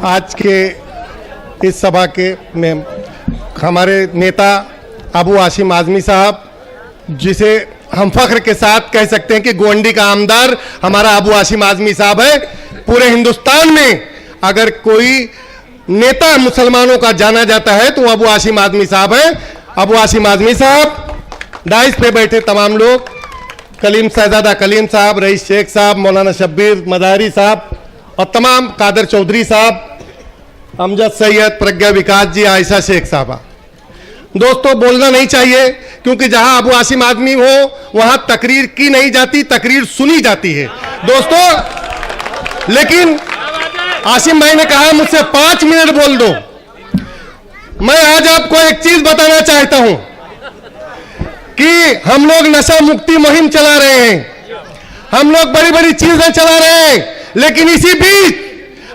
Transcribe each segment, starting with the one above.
आज के इस सभा के में हमारे नेता अबू हाशिम आज़मी साहब, जिसे हम फख्र के साथ कह सकते हैं कि गोंडी का आमदार हमारा अबू हाशिम आज़मी साहब है। पूरे हिंदुस्तान में अगर कोई नेता मुसलमानों का जाना जाता है तो अबू हाशिम आज़मी साहब है। अबू हाशिम आज़मी साहब, डाइस पे बैठे तमाम लोग, कलीम शहजादा कलीम साहब, रईस शेख साहब, मौलाना शब्बीर मदारी साहब और तमाम कादर चौधरी साहब, अमजद सैयद, प्रज्ञा विकास जी, आयशा शेख साहबा। दोस्तों, बोलना नहीं चाहिए क्योंकि जहां अबू हाशिम आज़मी हो वहां तकरीर की नहीं जाती, तकरीर सुनी जाती है दोस्तों। लेकिन हाशिम भाई ने कहा मुझसे 5 मिनट बोल दो। मैं आज आपको एक चीज बताना चाहता हूं कि हम लोग नशा मुक्ति मुहिम चला रहे हैं, हम लोग बड़ी बड़ी चीजें चला रहे हैं, लेकिन इसी बीच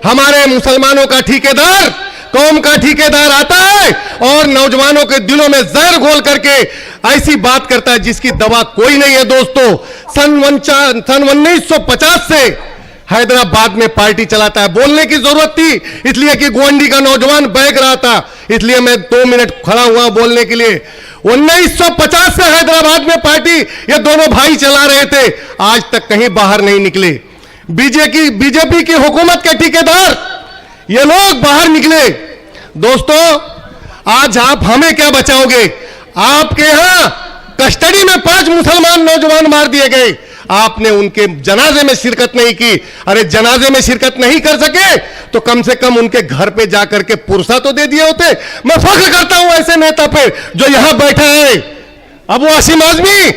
हमारे मुसलमानों का ठेकेदार, कौम का ठेकेदार आता है और नौजवानों के दिलों में जहर घोल करके ऐसी बात करता है जिसकी दवा कोई नहीं है। दोस्तों, सन 1950 से हैदराबाद में पार्टी चलाता है। बोलने की जरूरत थी इसलिए कि गोंडी का नौजवान बहक रहा था, इसलिए मैं 2 मिनट खड़ा हुआ बोलने के लिए। 1950 से हैदराबाद में पार्टी ये दोनों भाई चला रहे थे, आज तक कहीं बाहर नहीं निकले। बीजेपी की हुकूमत के ठेकेदार ये लोग बाहर निकले। दोस्तों, आज आप हमें क्या बचाओगे? आपके यहां कस्टडी में 5 मुसलमान नौजवान मार दिए गए, आपने उनके जनाजे में शिरकत नहीं की। अरे जनाजे में शिरकत नहीं कर सके तो कम से कम उनके घर पे जाकर के पुरसा तो दे दिए होते। मैं फख्र करता हूं ऐसे नेता पे जो यहां बैठा है। अबू हाशिम आज़मी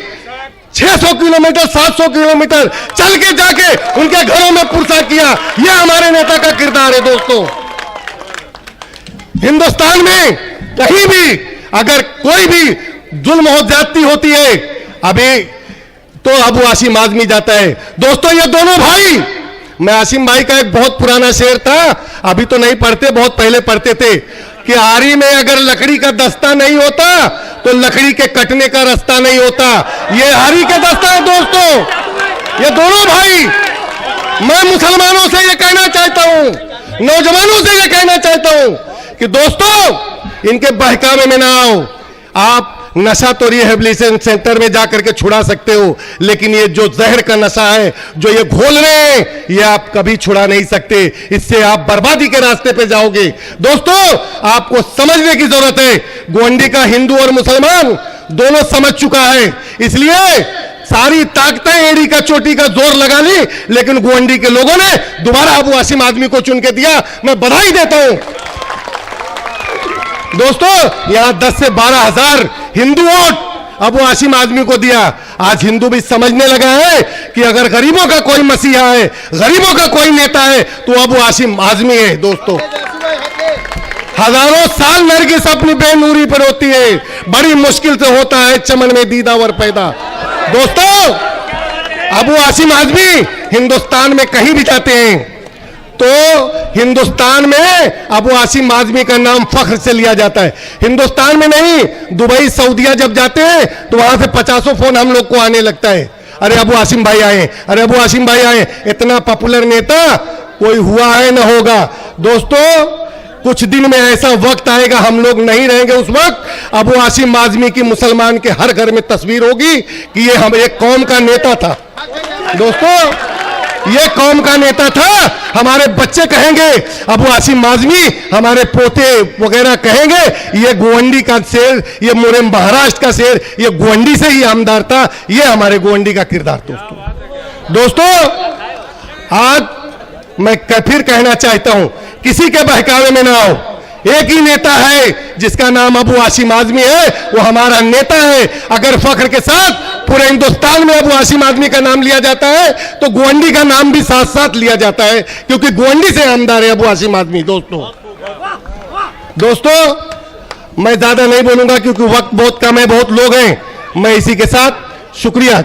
600 किलोमीटर 700 किलोमीटर चल के जाके उनके घरों में पुरसा किया। यह हमारे नेता का किरदार है। दोस्तों, हिंदुस्तान में कहीं भी अगर कोई भी जुल्म हो जाती होती है अभी तो अबू हाशिम आज़मी जाता है। दोस्तों, ये दोनों भाई, मैं हाशिम भाई का एक बहुत पुराना शेर था, अभी तो नहीं पढ़ते, बहुत पहले पढ़ते थे कि आरी में अगर लकड़ी का दस्ता नहीं होता तो लकड़ी के कटने का रास्ता नहीं होता। ये आरी का दस्ता है। दोस्तों, ये दोनों भाई, मैं मुसलमानों से ये कहना चाहता हूं, नौजवानों से ये कहना चाहता हूं कि दोस्तों, इनके बहकावे में ना आओ। आप नशा तो रिहेबिलिटेशन सेंटर में जाकर के छुड़ा सकते हो, लेकिन ये जो जहर का नशा है जो ये घोल रहे हैं, ये आप कभी छुड़ा नहीं सकते। इससे आप बर्बादी के रास्ते पे जाओगे। दोस्तों, आपको समझने की जरूरत है, गोंडी का हिंदू और मुसलमान दोनों समझ चुका है, इसलिए सारी ताकतें एड़ी का चोटी का जोर लगा ली, लेकिन गोंडी के लोगों ने दोबारा अबू हाशिम आज़मी को चुन के दिया। मैं बधाई देता हूं। दोस्तों, यहां 10 से 12 हजार हिंदू वोट अबू हाशिम आज़मी को दिया। आज हिंदू भी समझने लगा है कि अगर गरीबों का कोई मसीहा है, गरीबों का कोई नेता है तो अबू हाशिम आज़मी है। दोस्तों, हजारों साल नरगिस अपनी बेनूरी पर होती है, बड़ी मुश्किल से होता है चमन में दीदावर पैदा। दोस्तों, अबू हाशिम आज़मी हिंदुस्तान में कहीं भी जाते हैं तो हिंदुस्तान में अबू हाशिम आज़मी का नाम फख्र से लिया जाता है। हिंदुस्तान में नहीं, दुबई सऊदिया जब जाते हैं तो वहां से 50 फोन हम लोग को आने लगता है, अरे अबू हाशिम भाई आए, अरे अबू हाशिम भाई आए। इतना पॉपुलर नेता कोई हुआ है ना होगा। दोस्तों, कुछ दिन में ऐसा वक्त आएगा, हम लोग नहीं रहेंगे, उस वक्त अबू हाशिम आज़मी की मुसलमान के हर घर में तस्वीर होगी कि ये हम एक कौम का नेता था। दोस्तों, ये कौम का नेता था। हमारे बच्चे कहेंगे अबू हाशिम आज़मी, हमारे पोते वगैरह कहेंगे ये गोंडी का शेर, ये मोरे महाराष्ट्र का शेर, ये गोंडी से ही आमदार था। ये हमारे गोंडी का किरदार। दोस्तों, आज मैं फिर कहना चाहता हूं, किसी के बहकावे में ना आओ। एक ही नेता है जिसका नाम अबू हाशिम आज़मी है, वो हमारा नेता है। अगर फख्र के साथ पूरे हिंदुस्तान में अबू हाशिम आज़मी का नाम लिया जाता है तो गोंडी का नाम भी साथ साथ लिया जाता है, क्योंकि गोंडी से आमदार है अबू हाशिम आज़मी। दोस्तों, मैं ज्यादा नहीं बोलूंगा क्योंकि वक्त बहुत कम है, बहुत लोग हैं। मैं इसी के साथ शुक्रिया।